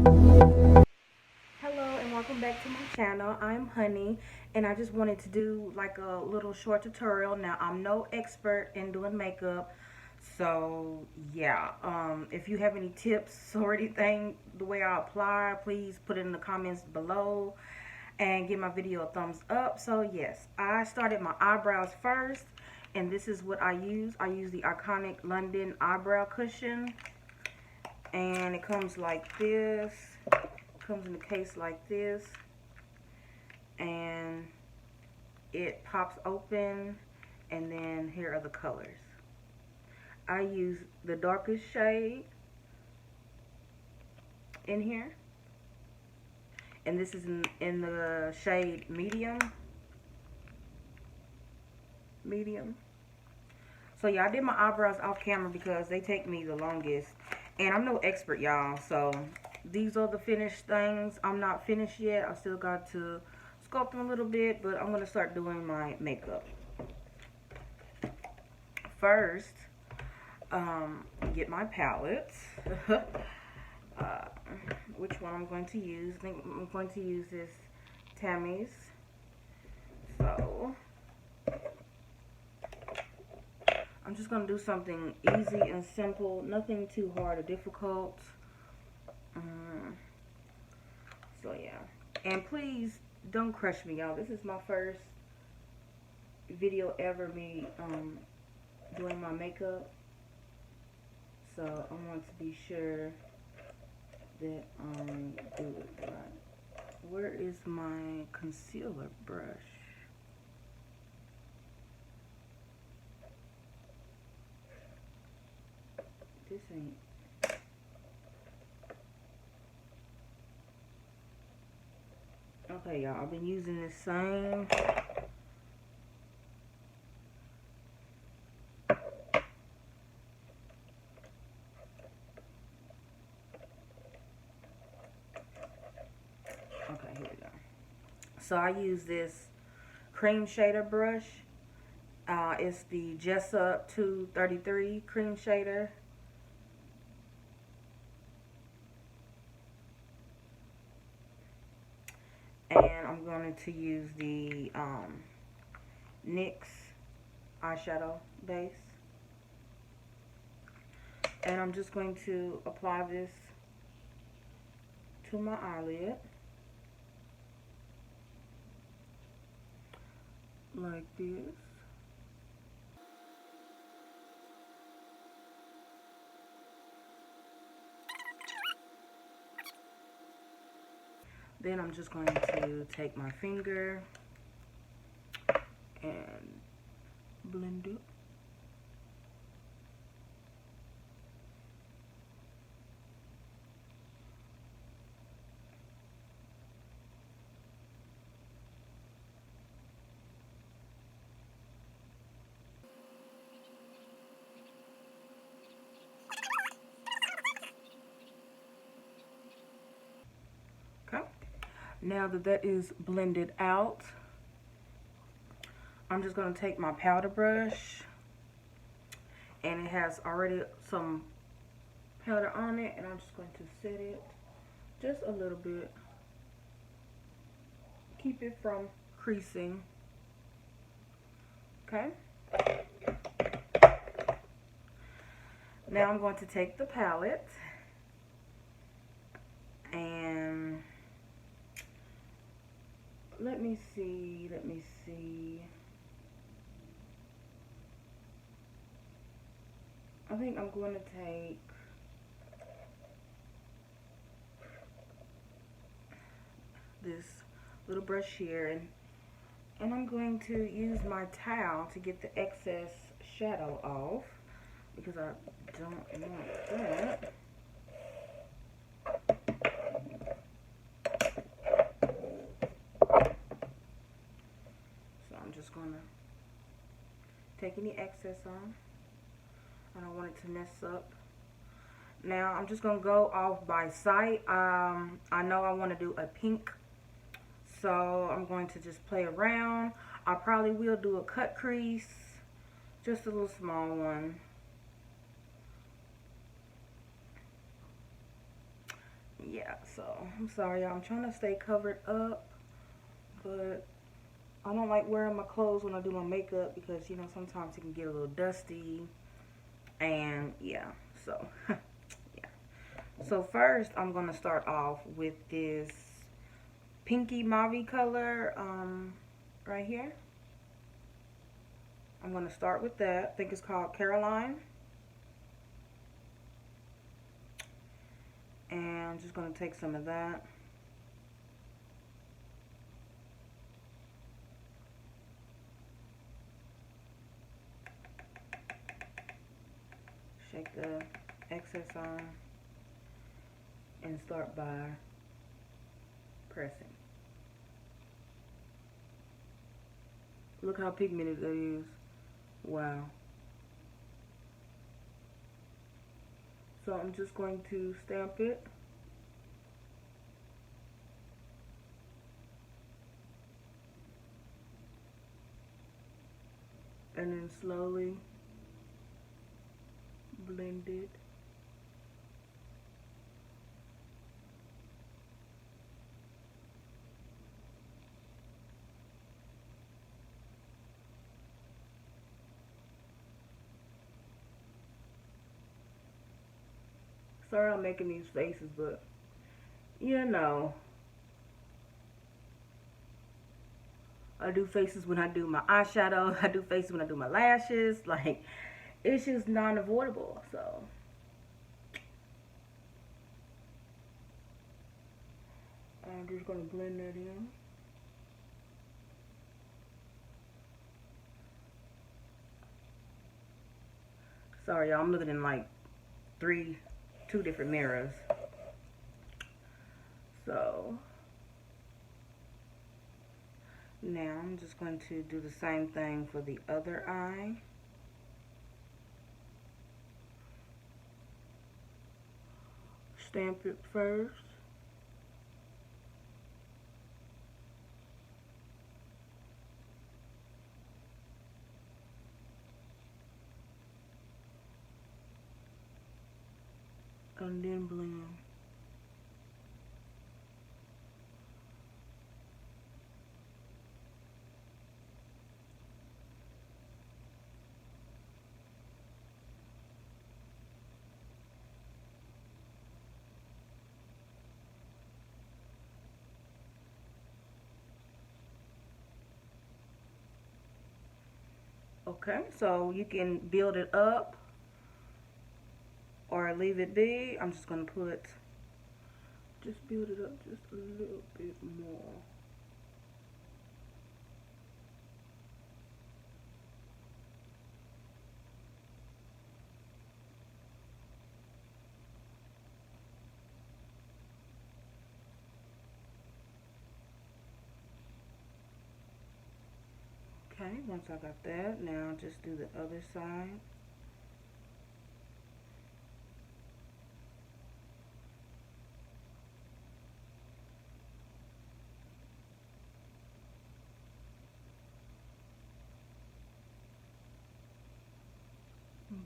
Hello and welcome back to my channel. I'm Honey and I just wanted to do like a little short tutorial. Now I'm no expert in doing makeup, so yeah, if you have any tips or anything the way I apply, please put it in the comments below and give my video a thumbs up. So yes, I started my eyebrows first and this is what I use. I use the iconic London eyebrow cushion and it comes like this. Comes in a case like this and it pops open, and then here are the colors. I use the darkest shade in here, and this is in the shade medium. So yeah, I did my eyebrows off camera because they take me the longest and I'm no expert, y'all. So these are the finished things. I'm not finished yet. I still got to sculpt them a little bit, but I'm gonna start doing my makeup. First, get my palette. uh, which one I'm going to use? I think I'm going to use this Tammy's. So I'm just gonna do something easy and simple, nothing too hard or difficult. So yeah, and please don't crush me, y'all. This is my first video ever me doing my makeup, so I want to be sure that I do it right. Where is my concealer brush? This ain't. Okay, y'all, I've been using the same. Okay, here we go. So I use this cream shader brush. It's the Jessup 233 cream shader. And I'm going to use the NYX eyeshadow base. And I'm just going to apply this to my eyelid. Like this. Then I'm just going to take my finger and blend it. Okay. Now that that is blended out, I'm just going to take my powder brush, and it has already some powder on it, and I'm just going to set it just a little bit. Keep it from creasing. Okay. Now I'm going to take the palette and let me see. I think I'm going to take this little brush here, and I'm going to use my towel to get the excess shadow off because I don't want that. So I'm just going to take any excess on. I don't want it to mess up. Now I'm just going to go off by sight. I know I want to do a pink, so I'm going to just play around. I probably will do a cut crease, just a little small one. yeah, so I'm sorry, y'all. I'm trying to stay covered up, but I don't like wearing my clothes when I do my makeup because, you know, sometimes it can get a little dusty. And yeah, so yeah. So first, I'm going to start off with this pinky mauve color right here. I'm going to start with that. I think it's called Caroline. And I'm just going to take some of that. Shake the excess on and start by pressing. Look how pigmented that is. Wow. So I'm just going to stamp it. And then slowly blend it. Sorry I'm making these faces, but you know, I do faces when I do my eyeshadow. I do faces when I do my lashes. Like, it's just non-avoidable. So I'm just gonna blend that in. Sorry, y'all. I'm looking in like two different mirrors. So now I'm just going to do the same thing for the other eye. Stamp it first. And then blend. Okay, so you can build it up or leave it be. I'm just gonna just build it up just a little bit more. Okay, once I got that, now just do the other side.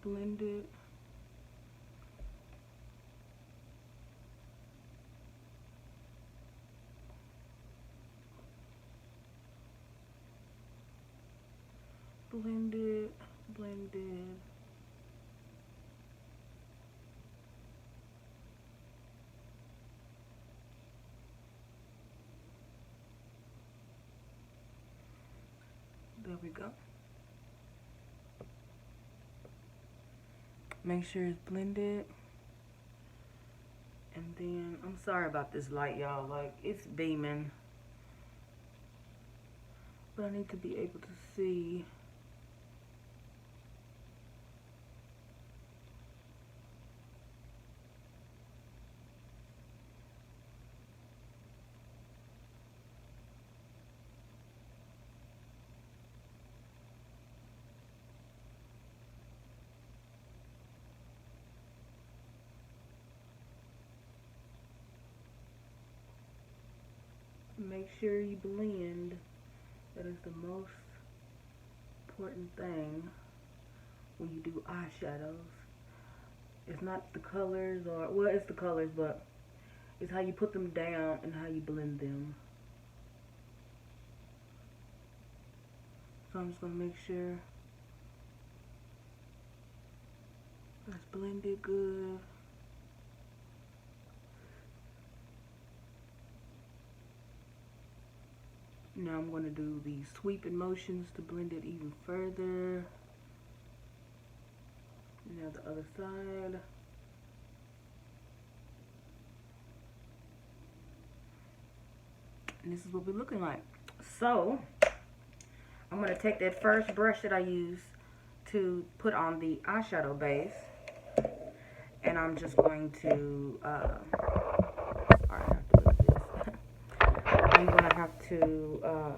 Blend it. Blend it, blend it. There we go. Make sure it's blended. And then, I'm sorry about this light, y'all. Like, it's beaming. But I need to be able to see. Make sure you blend. That is the most important thing when you do eyeshadows. It's not the colors, or well, it's the colors, but is how you put them down and how you blend them. So I'm just gonna make sure that's blended good. Now I'm going to do the sweeping motions to blend it even further. Now the other side. And this is what we're looking like. So I'm going to take that first brush that I used to put on the eyeshadow base, and I'm just going to I'm going to have to I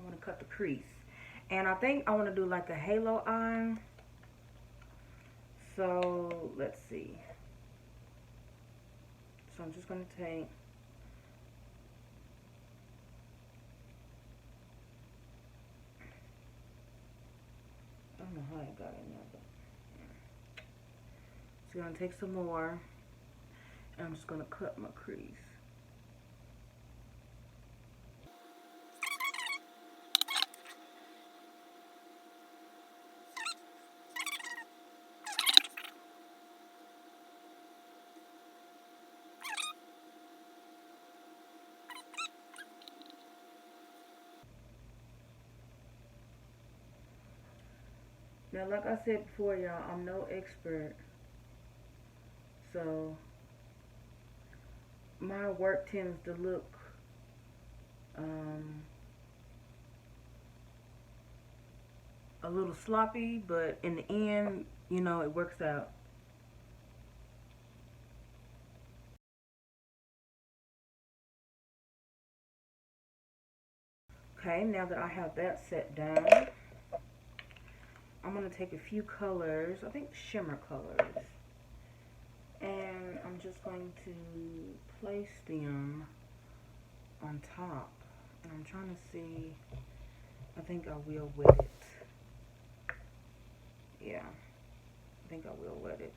want to cut the crease, and I think I want to do like a halo eye. So let's see. So I'm just going to take I don't know how I got in there, but so I'm going to take some more, and I'm just going to cut my crease. Now, like I said before, y'all, I'm no expert, so my work tends to look a little sloppy, but in the end, you know, it works out. Okay, now that I have that set down, I'm going to take a few colors, I think shimmer colors, and I'm just going to place them on top. And I'm trying to see, I think I will wet it. Yeah, I think I will wet it.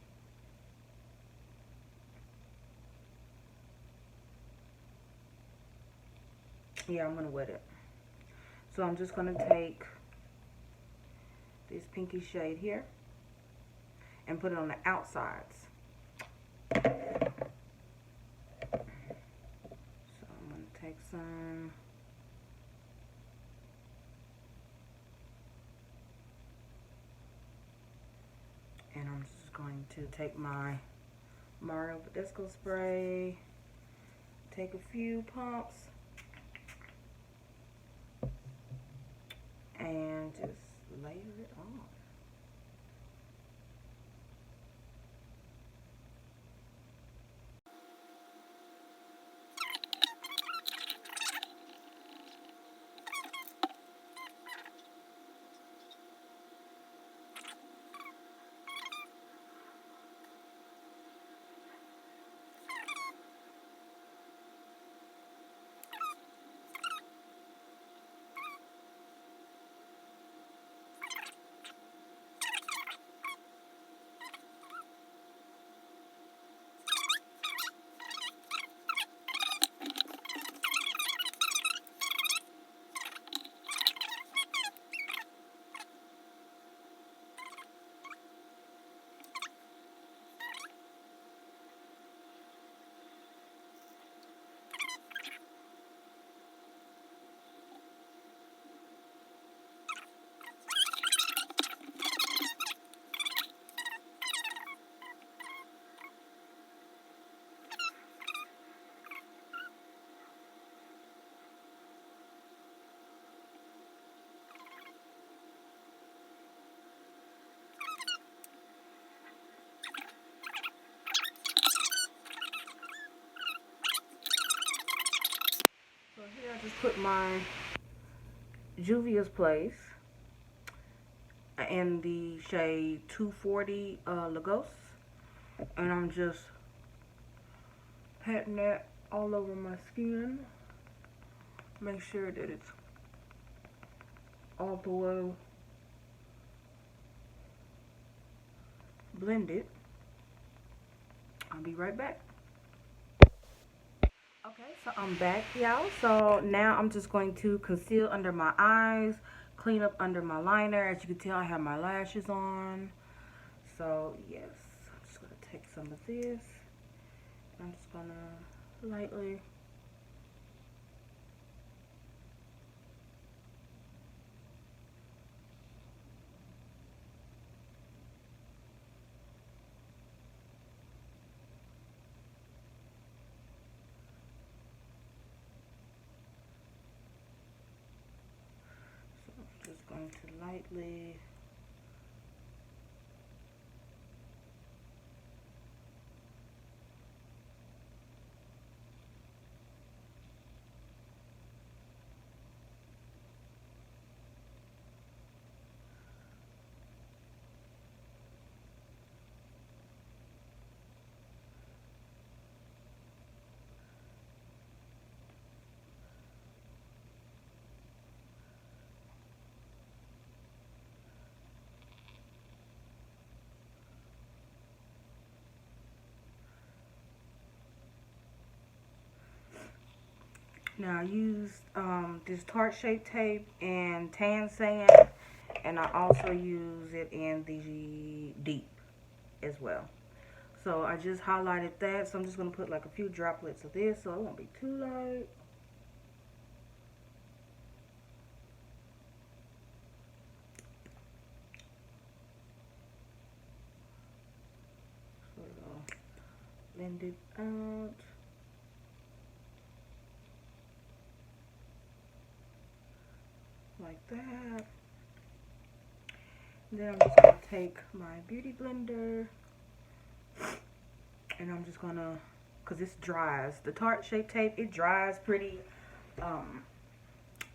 Yeah, I'm going to wet it. So I'm just going to take this pinky shade here and put it on the outsides. So I'm going to take some, and I'm just going to take my Mario Badescu spray, take a few pumps, and just layer it on. So here I just put my Juvia's Place in the shade 240 Lagos, and I'm just patting that all over my skin. Make sure that it's all the way blended. I'll be right back. Okay, so I'm back, y'all. So now I'm just going to conceal under my eyes, clean up under my liner. As you can tell, I have my lashes on. So yes, I'm just gonna take some of this. I'm just gonna lightly. So I'm just going to lightly. Now I used this tart shape tape and tan sand, and I also use it in the deep as well. So I just highlighted that, so I'm just going to put like a few droplets of this so it won't be too light. So it'll blend it out like that. Then I'm just going to take my beauty blender and I'm just going to, because this dries, the tart shape tape, it dries pretty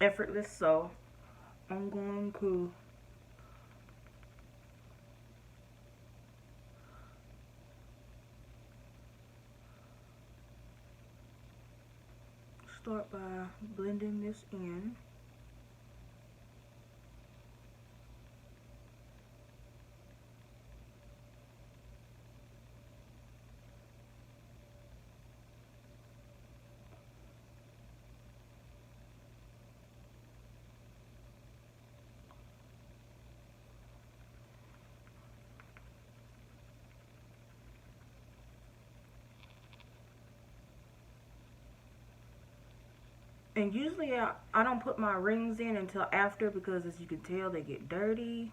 effortless, so I'm going to start by blending this in. And usually I don't put my rings in until after because as you can tell they get dirty.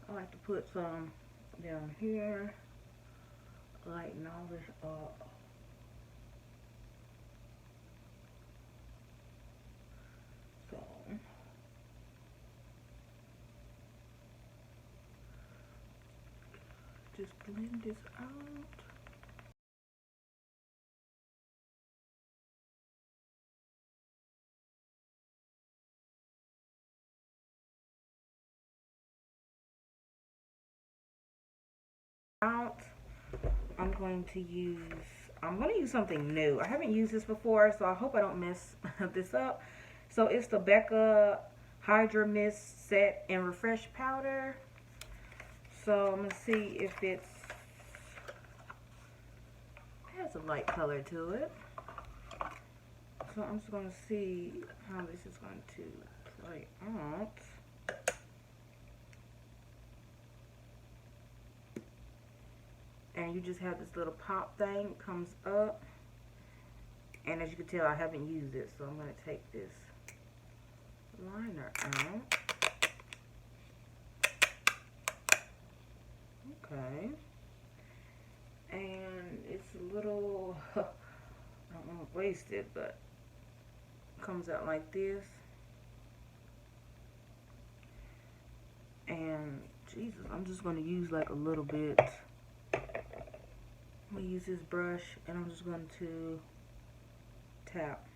I like to put some down here, lighten all this up. So just blend this out. I'm going to use something new. I haven't used this before, so I hope I don't mess this up. So it's the Becca Hydra Mist Set and Refresh Powder. So I'm going to see if it has a light color to it. So I'm just going to see how this is going to play out. And you just have this little pop thing comes up, and as you can tell I haven't used it, so I'm going to take this liner out. Okay, and it's a little I don't want to waste it, but it comes out like this. And Jesus, I'm just going to use like a little bit I'm gonna use this brush and I'm just going to tap.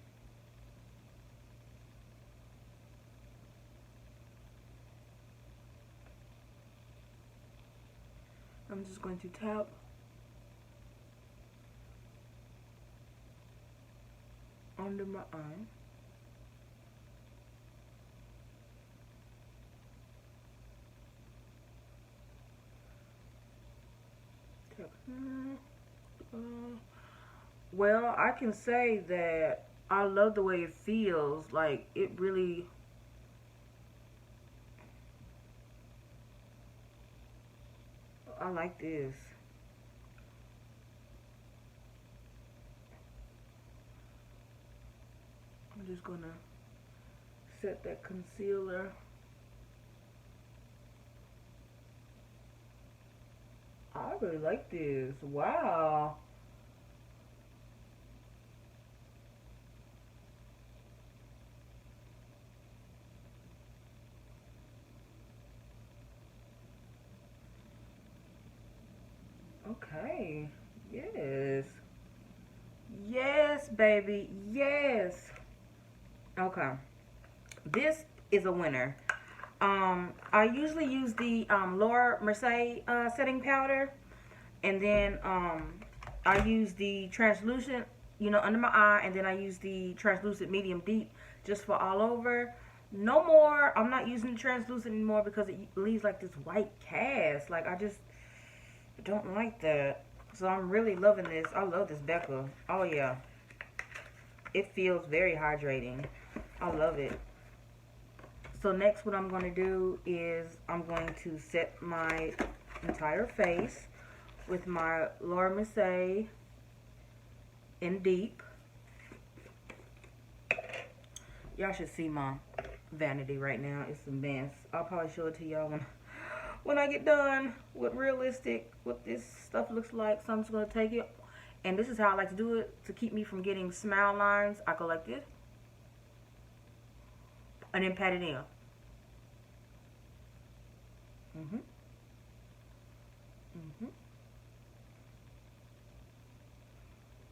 I'm just going to tap under my eye. Tap. Well, I can say that I love the way it feels. Like, it really, I like this. I'm just gonna set that concealer. I really like this. Wow. Okay. Yes. Yes, baby. Yes. Okay. This is a winner. I usually use the Laura Mercier setting powder, and then I use the translucent, you know, under my eye, and then I use the translucent medium deep just for all over. No more. I'm not using the translucent anymore because it leaves like this white cast. Like, I just don't like that. So I'm really loving this. I love this Becca. Oh yeah, it feels very hydrating. I love it. So next what I'm going to do is I'm going to set my entire face with my Laura Mercier in deep. Y'all should see my vanity right now. It's a mess. I'll probably show it to y'all when I get done with realistic what this stuff looks like. So I'm just going to take it, and this is how I like to do it to keep me from getting smile lines. I go like this and then pat it in. Mhm. Mhm.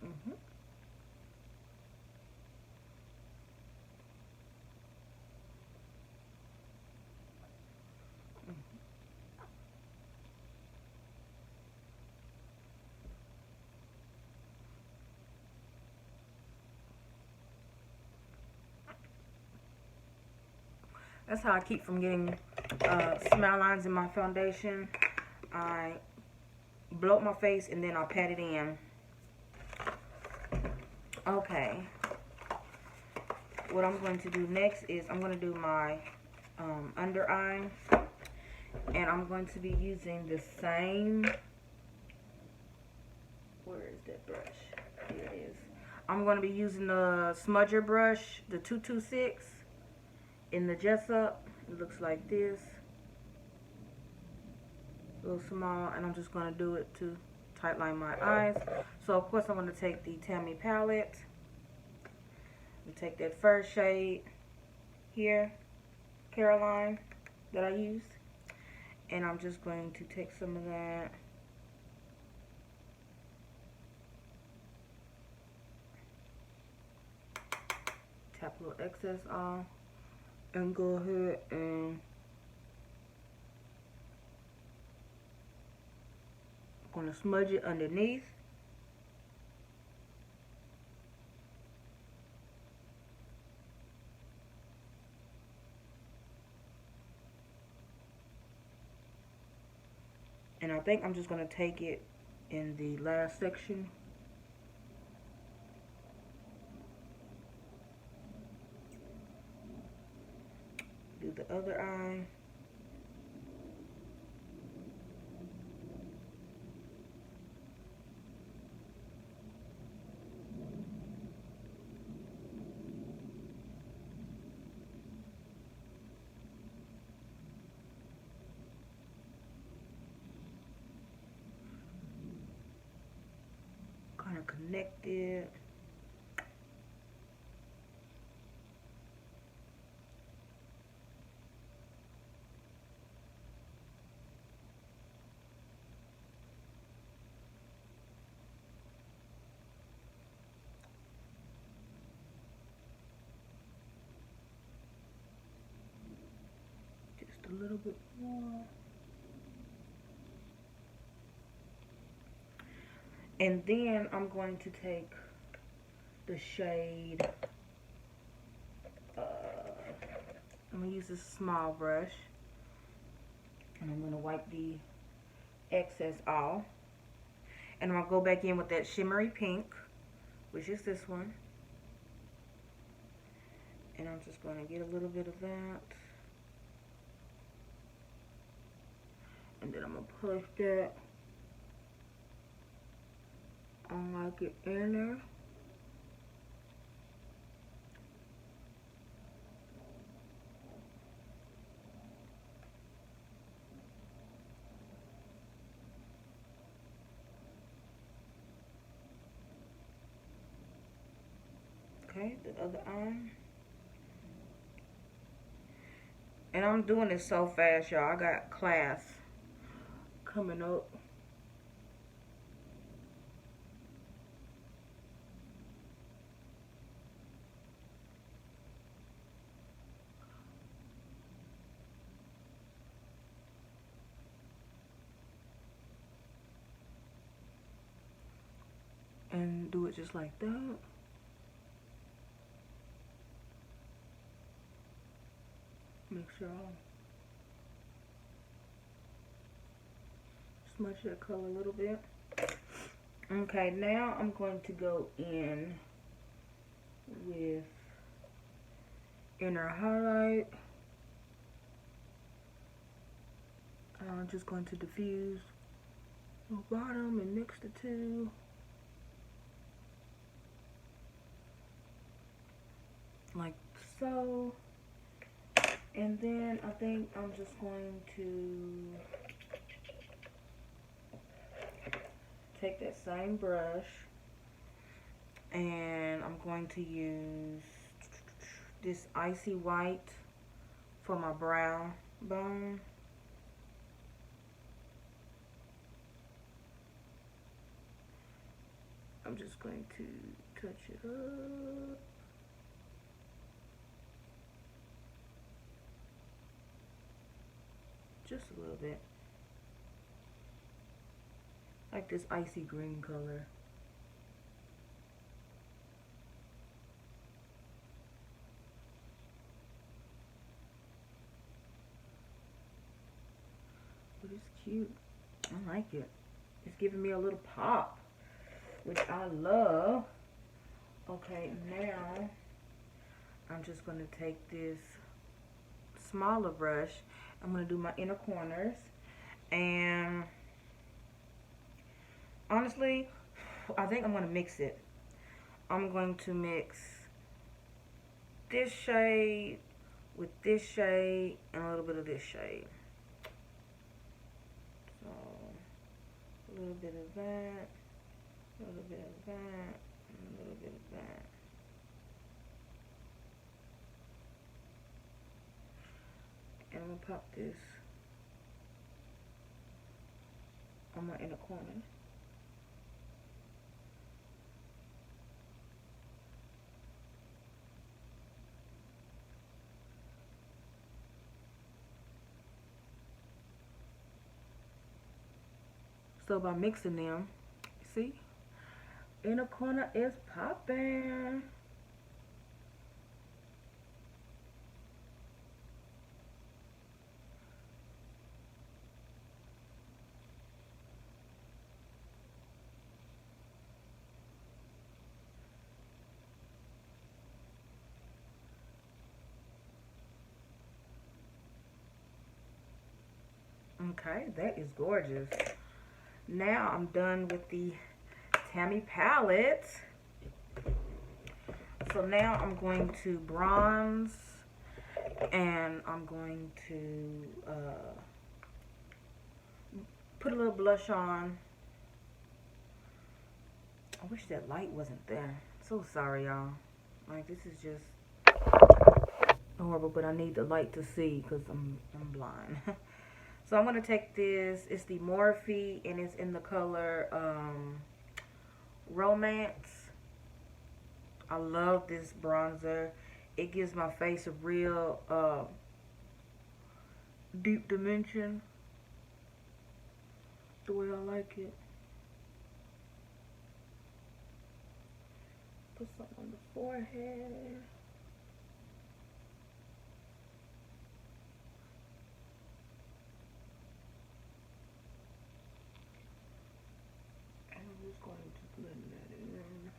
Mhm. That's how I keep from getting smile lines in my foundation. I blow up my face and then I'll pat it in. Okay. What I'm going to do next is I'm going to do my under eye. And I'm going to be using the same. Where is that brush? Here it is. I'm going to be using the smudger brush, the 226 in the Jessup. It looks like this. A little small, and I'm just going to do it to tightline my eyes. So of course I'm going to take the Tammy palette and take that first shade here, Caroline, that I used, and I'm just going to take some of that tap a little excess off and go ahead and I'm going to smudge it underneath. And I think I'm just going to take it in the last section. Do the other eye. Kind of connect it. little bit more. And then I'm going to take the shade, I'm going to use this small brush, and I'm going to wipe the excess off. And I'm going to go back in with that shimmery pink, which is this one. And I'm just going to get a little bit of that. And then I'm going to push that on like it in there. Okay, the other arm. And I'm doing this so fast, y'all. I got class coming up. And do it just like that. Make sure I smudge that color a little bit. Okay, now I'm going to go in with inner highlight. I'm just going to diffuse the bottom and mix the two. Like so. And then I think I'm just going to take that same brush and I'm going to use this icy white for my brow bone. I'm just going to touch it up. Just a little bit. Like this icy green color. But it's cute. I like it. It's giving me a little pop, which I love. Okay, now I'm just going to take this smaller brush. I'm going to do my inner corners. And honestly, I think I'm going to mix it. I'm going to mix this shade with this shade and a little bit of this shade. So, a little bit of that, a little bit of that, and a little bit of that. And I'm going to pop this on my inner corner. So by mixing them, see, inner corner is popping. Okay, that is gorgeous. Now I'm done with the Tammy palette. So now I'm going to bronze and I'm going to put a little blush on. I wish that light wasn't there. So sorry, y'all. Like, this is just horrible, but I need the light to see because I'm blind. So I'm going to take this. It's the Morphe, and it's in the color Romance. I love this bronzer. It gives my face a real deep dimension the way I like it. Put some on the forehead. And I'm just going to blend that in.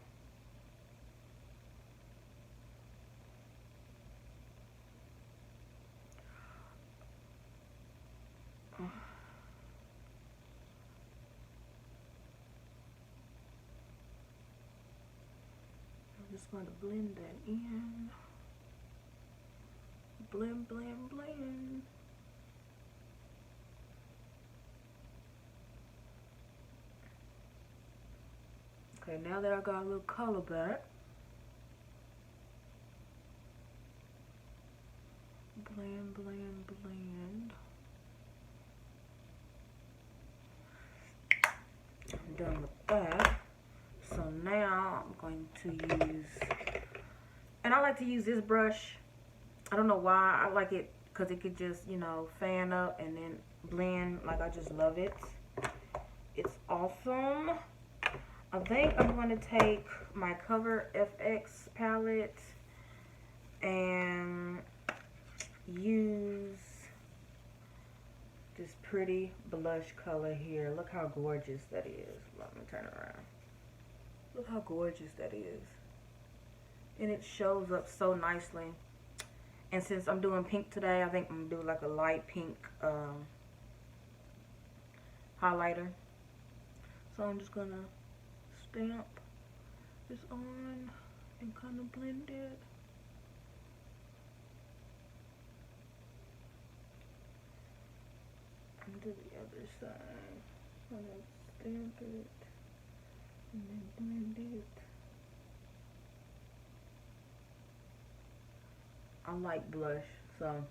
I'm just going to blend that in. Blend, blend, blend. Okay, now that I got a little color back, blend, blend, blend. I'm done with that. So now I'm going to use, and I like to use this brush. I don't know why. I like it because it could just, you know, fan up and then blend. Like, I just love it. It's awesome. I think I'm going to take my Cover FX palette and use this pretty blush color here. Look how gorgeous that is. Let me turn it around. Look how gorgeous that is. And it shows up so nicely. And since I'm doing pink today, I think I'm going to do like a light pink highlighter. So I'm just going to stamp this on and kind of blend it. And to the other side. I'm going to stamp it and then blend it. I like blush, so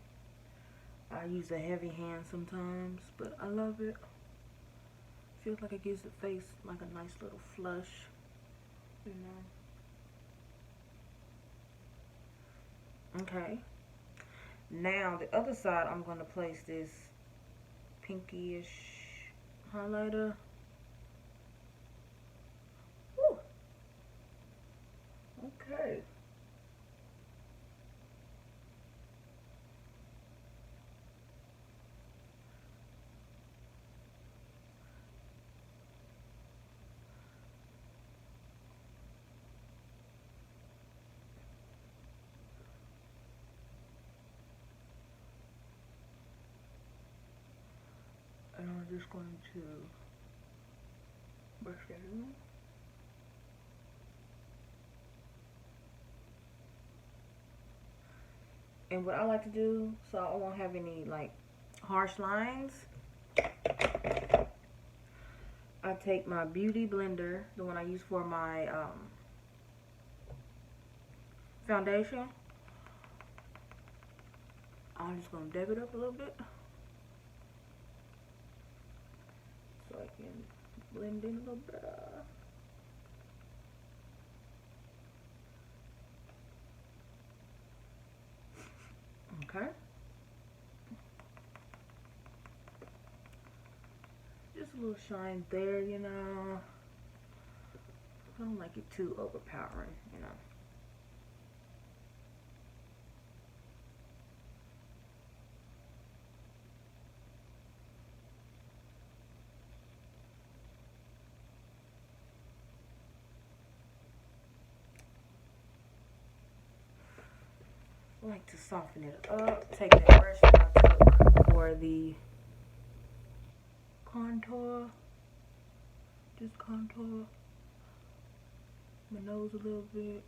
I use a heavy hand sometimes, but I love it. Feels like it gives the face like a nice little flush, you know. Okay. Now the other side, I'm going to place this pinkish highlighter. Woo. Okay. And I'm just going to brush that in. And what I like to do, so I won't have any like harsh lines, I take my beauty blender, the one I use for my foundation. I'm just going to dab it up a little bit so I can blend in a little better. Okay. Just a little shine there, you know. I don't like it too overpowering, you know. I like to soften it up. Take that brush that I took for the contour. Just contour my nose a little bit.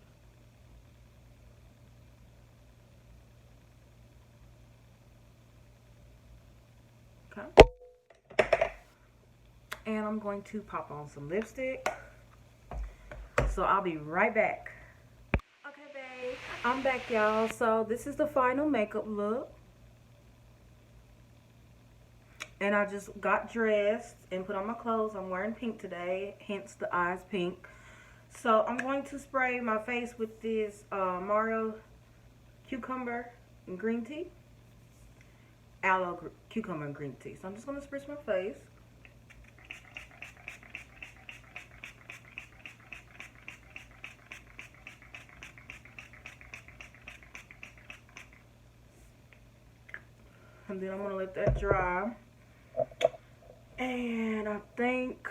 Okay. And I'm going to pop on some lipstick. So I'll be right back. Okay, babe. I'm back, y'all. So this is the final makeup look. And I just got dressed and put on my clothes. I'm wearing pink today, hence the eyes pink. So I'm going to spray my face with this Mario cucumber and green tea. aloe, cucumber, and green tea. So I'm just going to spritz my face. And then I'm going to let that dry. And I think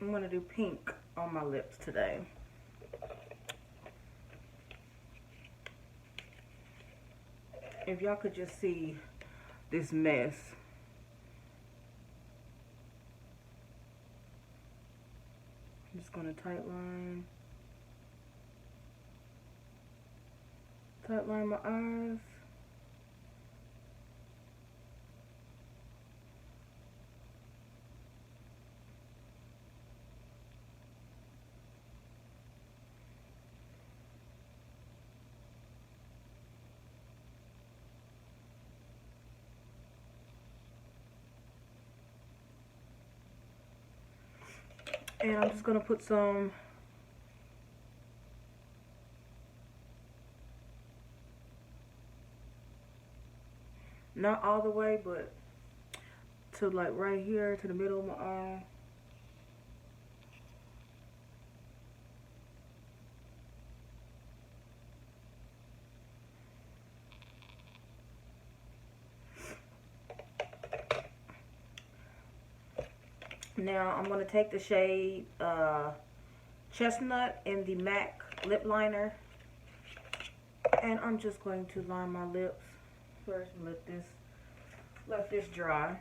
I'm going to do pink on my lips today. If y'all could just see this mess. I'm just going to tight line my eyes. And I'm just going to put some not all the way, but to like right here to the middle of my eye. Now I'm going to take the shade Chestnut in the MAC lip liner, and I'm just going to line my lips first and let this dry.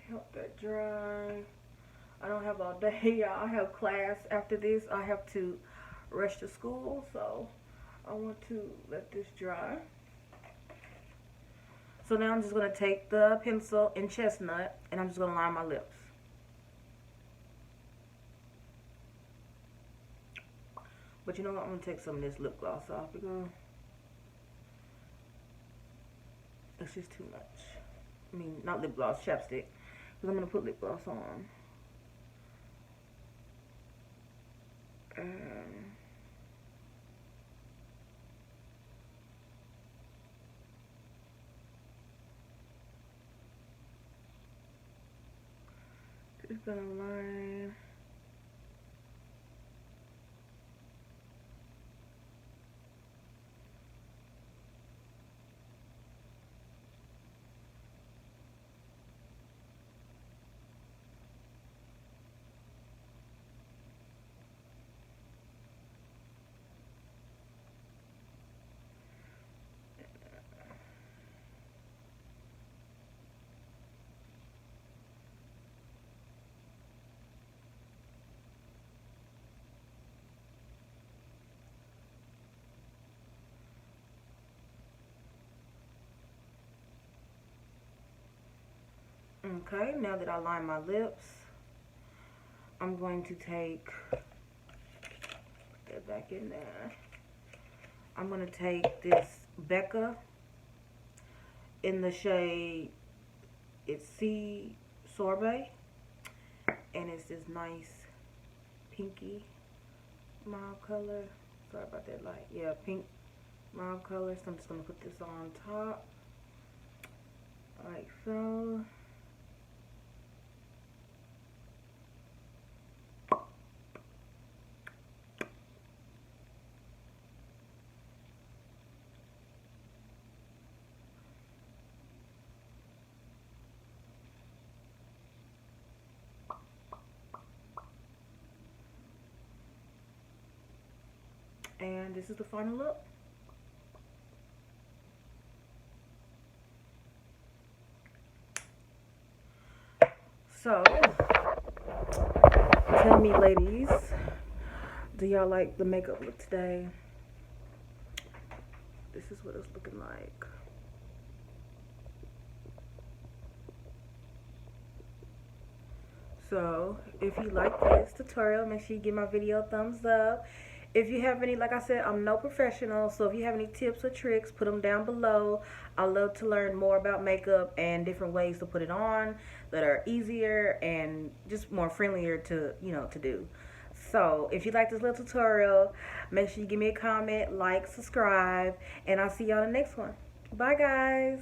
Help that dry. I don't have all day, y'all. I have class after this. I have to rush to school, so I want to let this dry. So now I'm just going to take the pencil in Chestnut, and I'm just going to line my lips. But you know what? I'm going to take some of this lip gloss off because it's just too much. I mean, not lip gloss, chapstick. Because I'm going to put lip gloss on. Just going to line. Okay, now that I line my lips, I'm going to take, put that back in there. I'm going to take this Becca in the shade, it's Sea Sorbet, and it's this nice pinky mild color. Sorry about that light. Yeah, pink mild color. So I'm just going to put this on top, like so. And this is the final look. So, tell me, ladies, do y'all like the makeup look today? this is what it's looking like. So if you like this tutorial, make sure you give my video a thumbs up. If you have any, like I said, I'm no professional, so if you have any tips or tricks, put them down below. I love to learn more about makeup and different ways to put it on that are easier and just more friendlier to, to do. So if you like this little tutorial, make sure you give me a comment, like, subscribe, and I'll see y'all in the next one. Bye, guys.